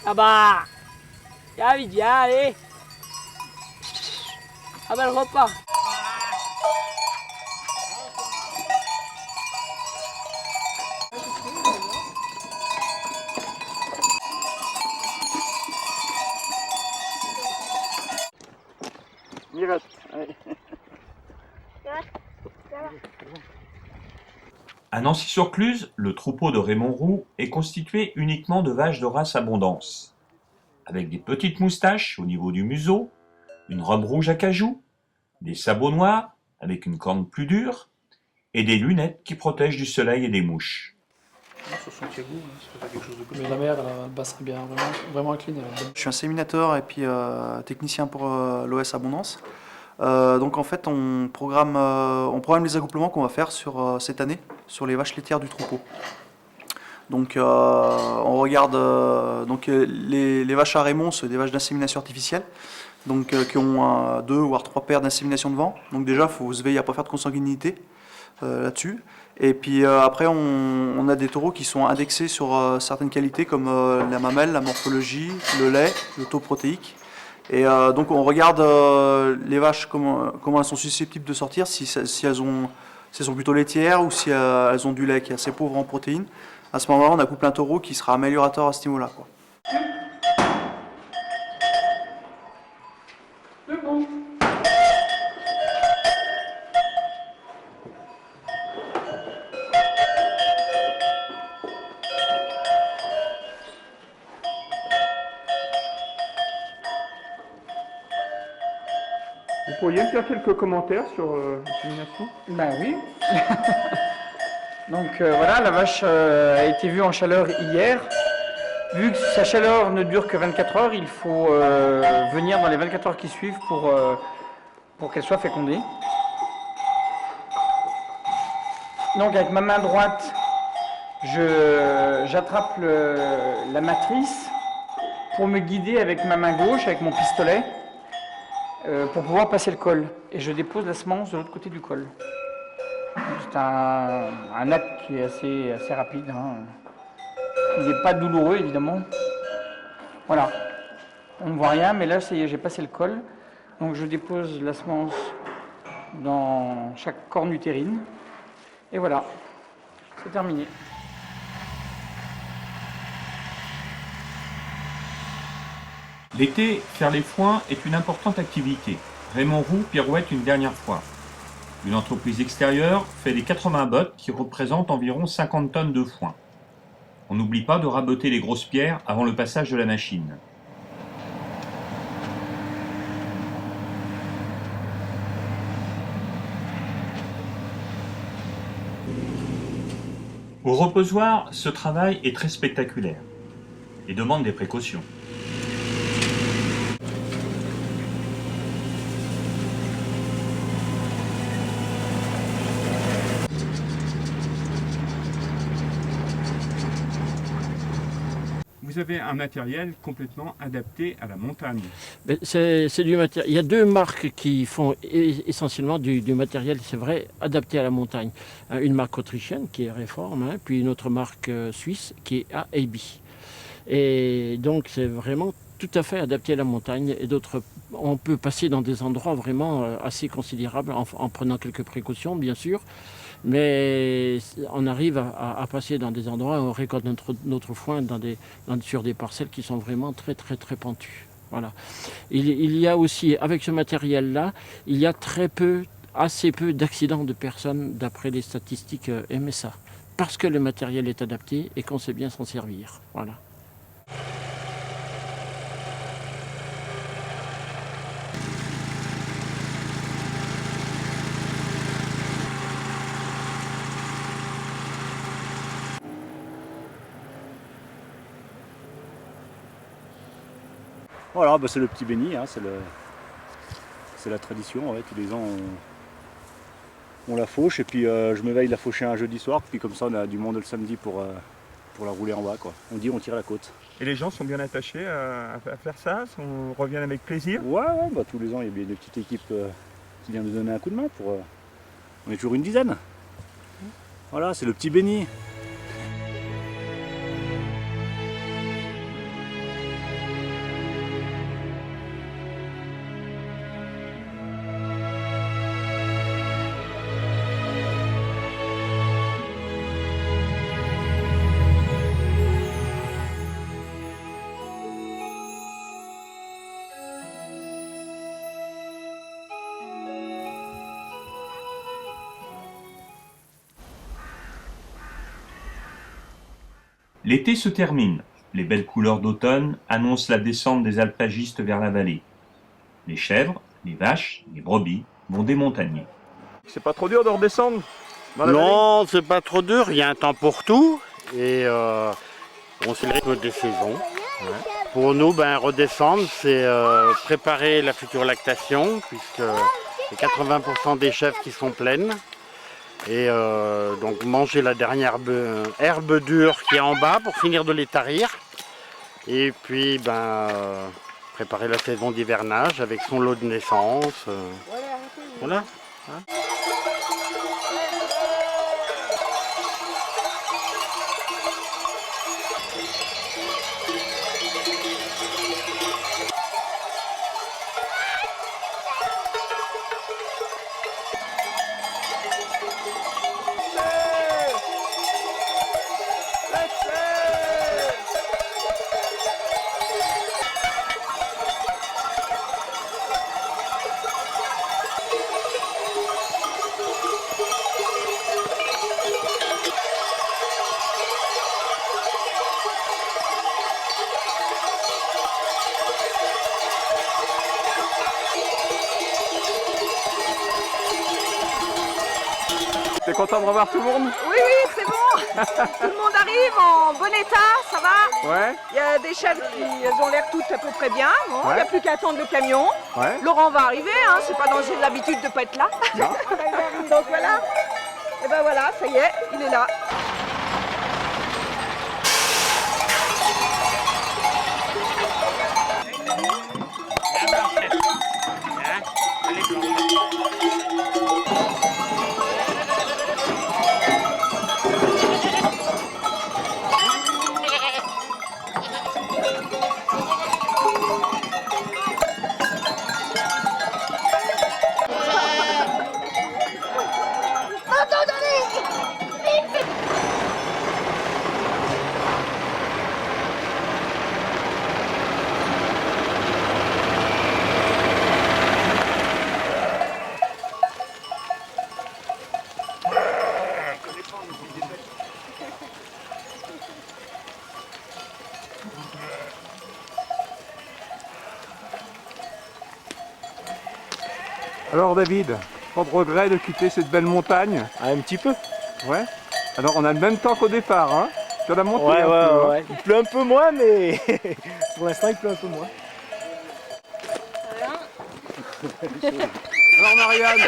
Là-bas. Viens vite, viens, allez. Ah ben le repas. Mirette, allez. À Nancy-sur-Cluse, le troupeau de Raymond Roux est constitué uniquement de vaches de race abondance, avec des petites moustaches au niveau du museau, une robe rouge à cajou, des sabots noirs avec une corne plus dure et des lunettes qui protègent du soleil et des mouches. Sur son Thiago, c'est pas quelque chose de cool. Mais la mère, elle basserait bien, vraiment inclinée. Je suis inséminateur et puis technicien pour l'OS Abondance. Donc en fait, on programme les accouplements qu'on va faire sur cette année sur les vaches laitières du troupeau. Donc on regarde les vaches à Raymond, c'est des vaches d'insémination artificielle, donc qui ont 2 voire 3 paires d'insémination de vent. Donc déjà, il faut se veiller à ne pas faire de consanguinité là-dessus. Et puis après, on a des taureaux qui sont indexés sur certaines qualités comme la mamelle, la morphologie, le lait, le taux protéique. Et donc on regarde les vaches, comment elles sont susceptibles de sortir, si elles sont plutôt laitières ou si elles ont du lait qui est assez pauvre en protéines. À ce moment-là, on accouple un taureau qui sera améliorateur à ce niveau-là, quoi. Vous pourriez me faire quelques commentaires sur l'insémination? Ben oui. Donc voilà, la vache a été vue en chaleur hier. Vu que sa chaleur ne dure que 24 heures, il faut venir dans les 24 heures qui suivent pour qu'elle soit fécondée. Donc avec ma main droite, j'attrape la matrice pour me guider avec ma main gauche, avec mon pistolet, pour pouvoir passer le col. Et je dépose la semence de l'autre côté du col. C'est un acte qui est assez rapide, hein. Il n'est pas douloureux, évidemment. Voilà. On ne voit rien, mais là, ça y est, j'ai passé le col. Donc je dépose la semence dans chaque corne utérine. Et voilà, c'est terminé. L'été, faire les foins est une importante activité. Raymond Roux pirouette une dernière fois. Une entreprise extérieure fait les 80 bottes qui représentent environ 50 tonnes de foin. On n'oublie pas de raboter les grosses pierres avant le passage de la machine. Au reposoir, ce travail est très spectaculaire et demande des précautions. Vous avez un matériel complètement adapté à la montagne. C'est du matériel. Il y a 2 marques qui font essentiellement du matériel, c'est vrai, adapté à la montagne. Une marque autrichienne qui est Reform, hein, puis une autre marque suisse qui est AB. Et donc c'est vraiment tout à fait adapté à la montagne. Et d'autres, on peut passer dans des endroits vraiment assez considérables en prenant quelques précautions, bien sûr. Mais on arrive à passer dans des endroits où on récolte notre foin sur des parcelles qui sont vraiment très très très pentues. Voilà. Il y a aussi, avec ce matériel-là, il y a assez peu d'accidents de personnes d'après les statistiques MSA. Parce que le matériel est adapté et qu'on sait bien s'en servir. Voilà. Voilà, bah c'est le petit béni, hein, c'est la tradition, ouais, tous les ans on la fauche et puis je me veille la faucher un jeudi soir, puis comme ça on a du monde le samedi pour la rouler en bas, quoi. On dit on tire la côte. Et les gens sont bien attachés à faire ça, on revient avec plaisir? Ouais, bah, tous les ans il y a bien une petite équipe qui vient nous donner un coup de main pour. On est toujours une dizaine. Voilà, c'est le petit béni. L'été se termine. Les belles couleurs d'automne annoncent la descente des alpagistes vers la vallée. Les chèvres, les vaches, les brebis vont démontagner. C'est pas trop dur de redescendre dans la Non, c'est pas trop dur, il y a un temps pour tout et on sait le rythme des saisons. Ouais. Pour nous, redescendre, c'est préparer la future lactation puisque c'est 80% des chèvres qui sont pleines. Et donc manger la dernière herbe dure qui est en bas pour finir de les tarir. Et puis préparer la saison d'hivernage avec son lot de naissance. Voilà. Hein. T'es content de revoir tout le monde? Oui, oui, c'est bon. Tout le monde arrive en bon état, ça va. Ouais. Il y a des chèvres qui ont l'air toutes à peu près bien. Bon, il n'y a plus qu'à attendre le camion. Ouais. Laurent va arriver, hein, c'est pas dans l'habitude de ne pas être là. Donc voilà. Et ben voilà, ça y est, il est là. Alors David, pas de regret de quitter cette belle montagne? Un petit peu. Ouais. Alors on a le même temps qu'au départ, hein? Tu as la montée Ouais, un ouais, peu, ouais. Il pleut un peu moins, mais pour l'instant il pleut un peu moins. Alors Marianne,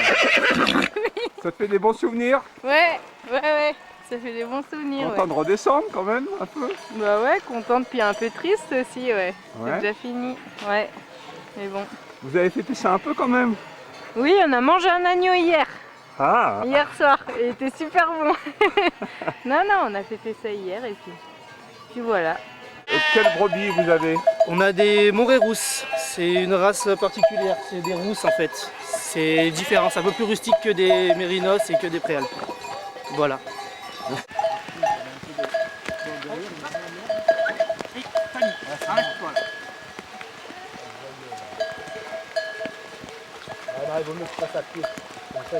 ça te fait des bons souvenirs? Ouais, ça fait des bons souvenirs. Content de redescendre quand même un peu? Bah ouais, contente puis un peu triste aussi, ouais. Ouais. C'est déjà fini, ouais. Mais bon. Vous avez fêté ça un peu quand même? Oui, on a mangé un agneau hier. Ah. Hier soir, il était super bon. Non, on a fêté ça hier et puis voilà. Quelle brebis vous avez? On a des Morées rousses, c'est une race particulière, c'est des rousses en fait. C'est différent, c'est un peu plus rustique que des mérinos et que des préalpes. Voilà. Il vaut mieux que je fasse à pied. Comme ça,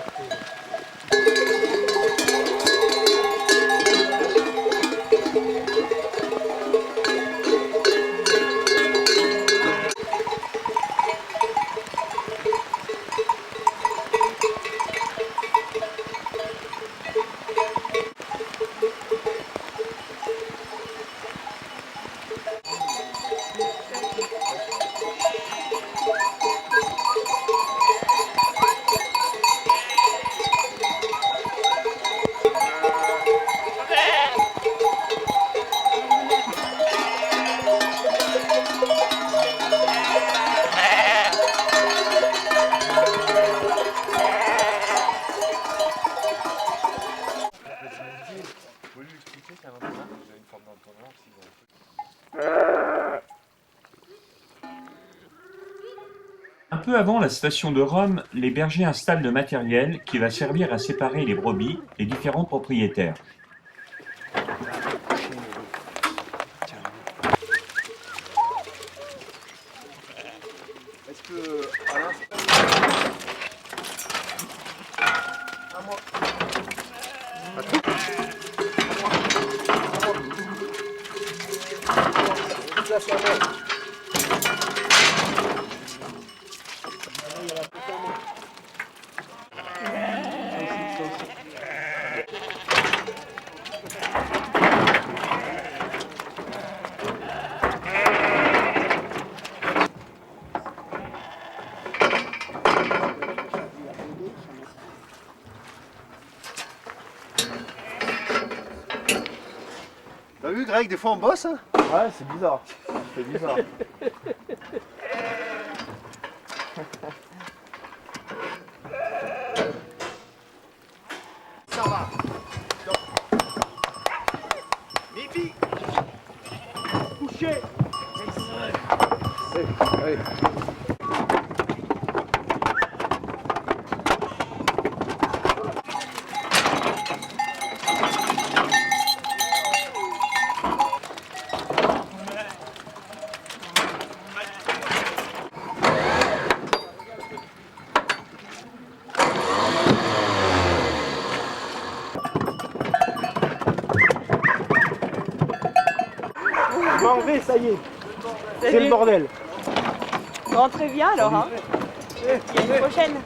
Un peu avant la station de Rome, les bergers installent le matériel qui va servir à séparer les brebis des différents propriétaires. Est-ce que Alain, à moi. T'as vu Greg, des fois on bosse hein? Ouais, c'est bizarre. C'est bizarre. Ça va. Bibi couché. Allez. On va enlever, ça y est. C'est le bordel. Rentrez bien alors, hein. Il y a une prochaine.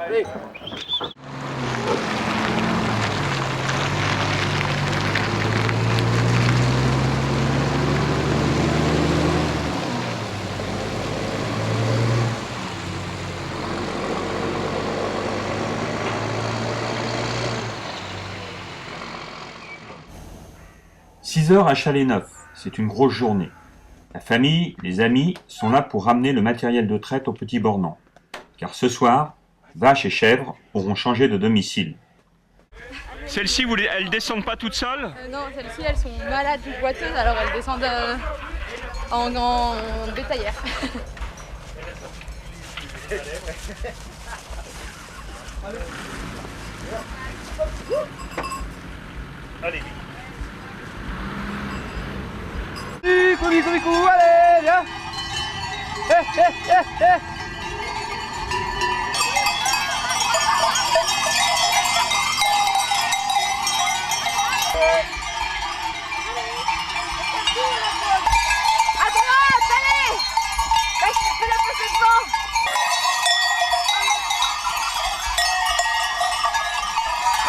Allez. 6 heures à Chalet-Neuf, c'est une grosse journée. La famille, les amis sont là pour ramener le matériel de traite au Petit Bornand. Car ce soir, vaches et chèvres auront changé de domicile. Celles-ci, elles descendent pas toutes seules? Non, celles-ci, elles sont malades ou boiteuses, alors elles descendent en bétaillère. Allez. Coucou, allez, viens. À droite, allez! Fais la passer devant!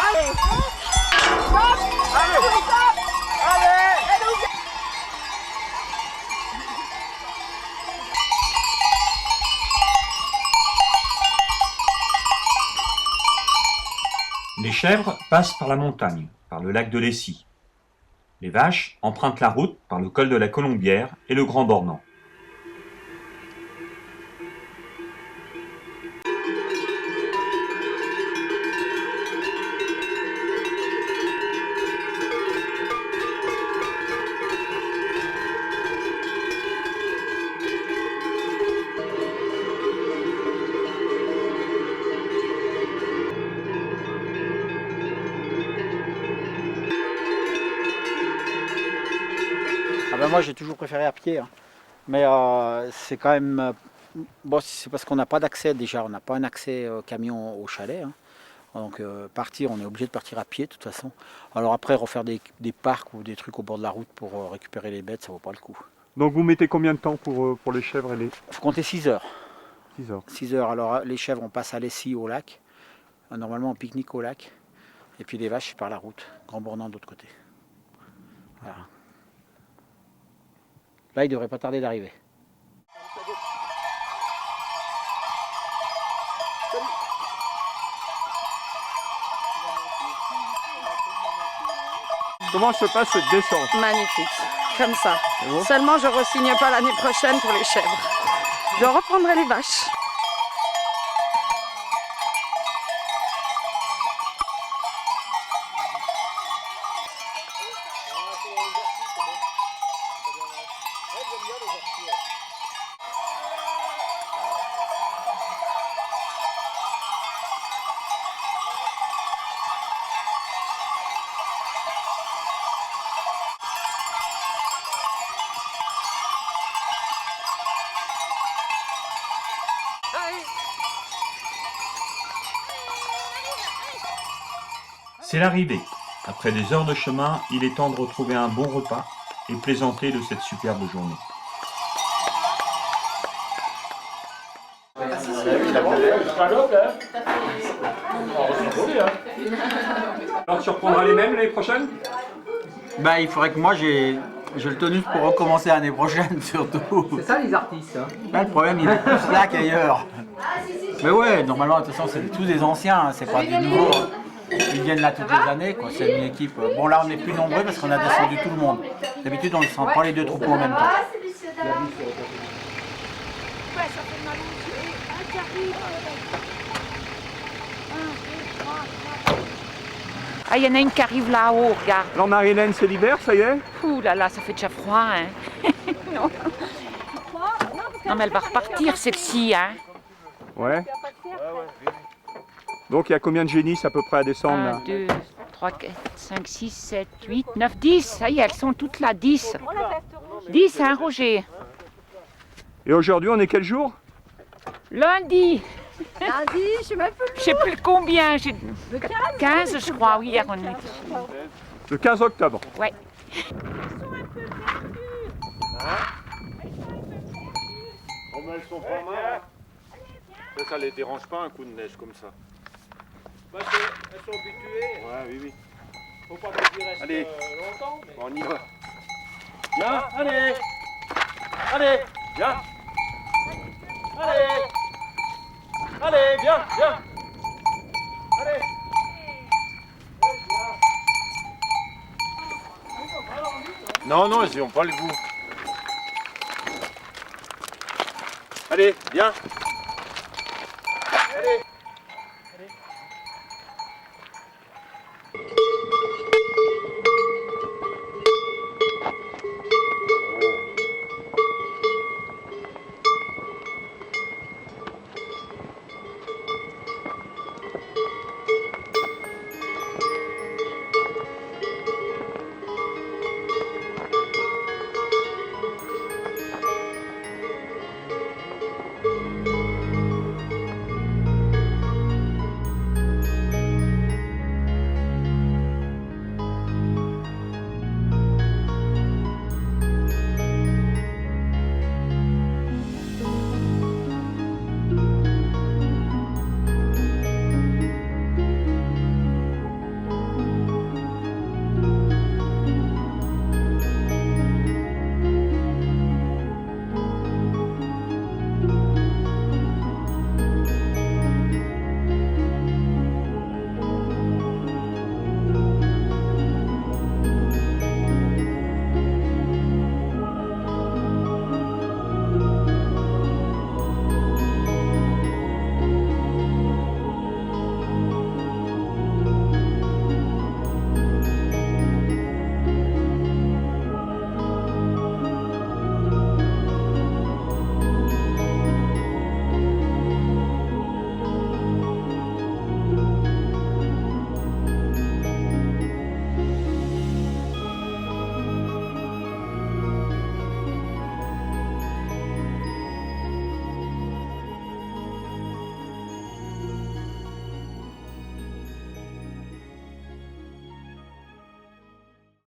Allez! Stop! Allez! Stop! Allez! Les chèvres passent par la montagne, par le lac de Lessy. Les vaches empruntent la route par le col de la Colombière et le Grand Bornand. Moi j'ai toujours préféré à pied, hein. Mais c'est quand même... bon, c'est parce qu'on n'a pas d'accès déjà, on n'a pas un accès camion au chalet, hein. Donc partir, on est obligé de partir à pied de toute façon. Alors après refaire des parcs ou des trucs au bord de la route pour récupérer les bêtes, ça vaut pas le coup. Donc vous mettez combien de temps pour les chèvres et les... Il faut compter 6 heures. 6 heures. 6 heures, alors les chèvres on passe à Lessy au lac, normalement on pique-nique au lac, et puis les vaches c'est par la route, Grand Bornand de l'autre côté. Voilà. Là, il ne devrait pas tarder d'arriver. Comment se passe cette descente? Magnifique, comme ça. bon Seulement, je ne re-signe pas l'année prochaine pour les chèvres. Je reprendrai les vaches. C'est l'arrivée. Après des heures de chemin, il est temps de retrouver un bon repas et plaisanter de cette superbe journée. Alors tu reprendras les mêmes l'année prochaine? Bah, il faudrait que moi j'ai le tonus pour recommencer l'année prochaine surtout. C'est ça les artistes. Hein. Bah, le problème il est plus là qu'ailleurs. Mais ouais, normalement de toute façon c'est tous des anciens, hein, c'est pas des nouveaux. Ils viennent là toutes les années, quoi. C'est une équipe. Bon là on est plus nombreux parce qu'on a descendu tout le monde. D'habitude on ne sent pas les deux troupeaux en même temps. Ah, il y en a une qui arrive là-haut, regarde. Alors Marilène, c'est l'hiver, ça y est? Ouh là là, ça fait déjà froid, hein. Non. Non, mais elle va repartir, celle-ci, hein. Ouais. Donc il y a combien de génisses à peu près à descendre 1, là? 2, 3, 4, 5, 6, 7, 8, 9, 10. Ça y est, elles sont toutes là, 10. 10, hein, Roger? Et aujourd'hui, on est quel jour? Lundi. Lundi, je sais même plus. Je sais plus combien. Le 15, je crois, oui, hier on est. Le 15 octobre. Ouais. Oh, mais elles sont pas mal. Ça les dérange pas un coup de neige comme ça. Bah, elles sont habituées. Ouais, oui, oui. Faut pas qu'elles y restent Allez. longtemps. Mais... On y va. Viens, allez. Allez, viens. Allez. Allez, viens, viens. Allez. Non, non, ils n'ont pas le goût. Allez, viens. Allez.